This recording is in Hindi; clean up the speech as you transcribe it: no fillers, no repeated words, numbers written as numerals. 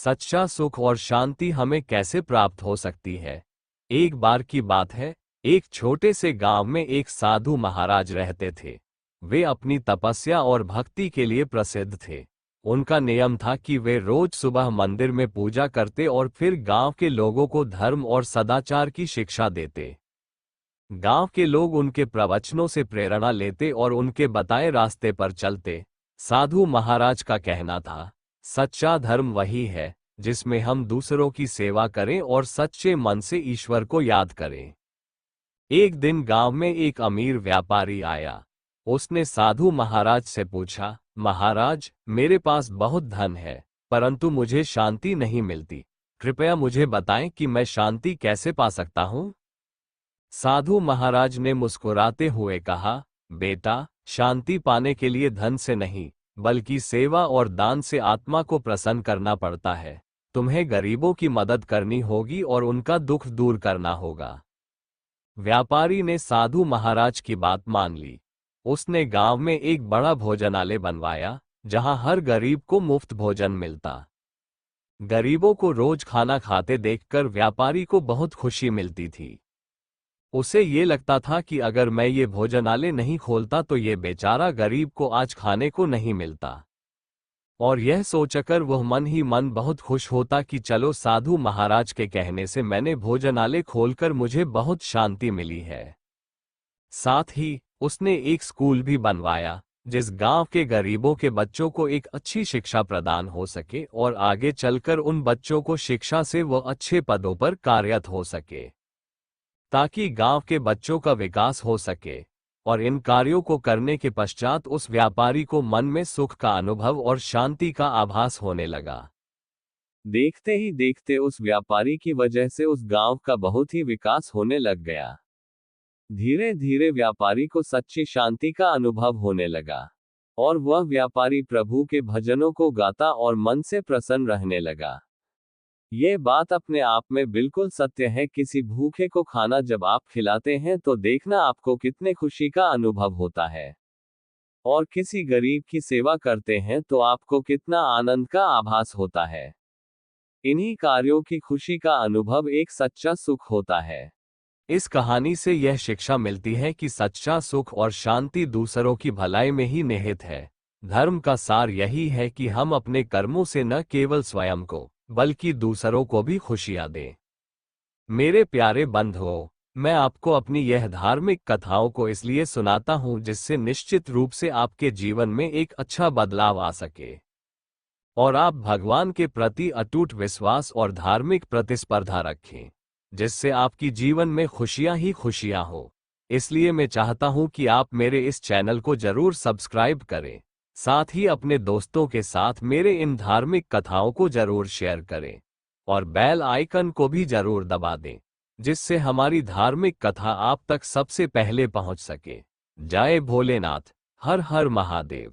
सच्चा सुख और शांति हमें कैसे प्राप्त हो सकती है। एक बार की बात है, एक छोटे से गांव में एक साधु महाराज रहते थे। वे अपनी तपस्या और भक्ति के लिए प्रसिद्ध थे। उनका नियम था कि वे रोज सुबह मंदिर में पूजा करते और फिर गांव के लोगों को धर्म और सदाचार की शिक्षा देते। गांव के लोग उनके प्रवचनों से प्रेरणा लेते और उनके बताए रास्ते पर चलते। साधु महाराज का कहना था, सच्चा धर्म वही है जिसमें हम दूसरों की सेवा करें और सच्चे मन से ईश्वर को याद करें। एक दिन गांव में एक अमीर व्यापारी आया। उसने साधु महाराज से पूछा, महाराज, मेरे पास बहुत धन है, परंतु मुझे शांति नहीं मिलती। कृपया मुझे बताएं कि मैं शांति कैसे पा सकता हूं। साधु महाराज ने मुस्कुराते हुए कहा, बेटा, शांति पाने के लिए धन से नहीं, बल्कि सेवा और दान से आत्मा को प्रसन्न करना पड़ता है। तुम्हें गरीबों की मदद करनी होगी और उनका दुख दूर करना होगा। व्यापारी ने साधु महाराज की बात मान ली। उसने गांव में एक बड़ा भोजनालय बनवाया, जहां हर गरीब को मुफ्त भोजन मिलता। गरीबों को रोज खाना खाते देखकर व्यापारी को बहुत खुशी मिलती थी। उसे ये लगता था कि अगर मैं ये भोजनालय नहीं खोलता तो ये बेचारा गरीब को आज खाने को नहीं मिलता। और यह सोचकर वह मन ही मन बहुत खुश होता कि चलो, साधु महाराज के कहने से मैंने भोजनालय खोलकर मुझे बहुत शांति मिली है। साथ ही उसने एक स्कूल भी बनवाया, जिस गांव के गरीबों के बच्चों को एक अच्छी शिक्षा प्रदान हो सके और आगे चलकर उन बच्चों को शिक्षा से वह अच्छे पदों पर कार्यरत हो सके, ताकि गांव के बच्चों का विकास हो सके। और इन कार्यों को करने के पश्चात उस व्यापारी को मन में सुख का अनुभव और शांति का आभास होने लगा। देखते ही देखते उस व्यापारी की वजह से उस गांव का बहुत ही विकास होने लग गया। धीरे धीरे व्यापारी को सच्ची शांति का अनुभव होने लगा और वह व्यापारी प्रभु के भजनों को गाता और मन से प्रसन्न रहने लगा। ये बात अपने आप में बिल्कुल सत्य है। किसी भूखे को खाना जब आप खिलाते हैं तो देखना आपको कितने खुशी का अनुभव होता है, और किसी गरीब की सेवा करते हैं तो आपको कितना आनंद का आभास होता है। इन्हीं कार्यों की खुशी का अनुभव एक सच्चा सुख होता है। इस कहानी से यह शिक्षा मिलती है कि सच्चा सुख और शांति दूसरों की भलाई में ही निहित है। धर्म का सार यही है कि हम अपने कर्मों से न केवल स्वयं को बल्कि दूसरों को भी खुशियां दें। मेरे प्यारे बंधुओं, मैं आपको अपनी यह धार्मिक कथाओं को इसलिए सुनाता हूं जिससे निश्चित रूप से आपके जीवन में एक अच्छा बदलाव आ सके और आप भगवान के प्रति अटूट विश्वास और धार्मिक प्रतिस्पर्धा रखें, जिससे आपकी जीवन में खुशियां ही खुशियां हो। इसलिए मैं चाहता हूं कि आप मेरे इस चैनल को जरूर सब्सक्राइब करें, साथ ही अपने दोस्तों के साथ मेरे इन धार्मिक कथाओं को जरूर शेयर करें और बेल आइकन को भी जरूर दबा दें, जिससे हमारी धार्मिक कथा आप तक सबसे पहले पहुंच सके। जय भोलेनाथ, हर हर महादेव।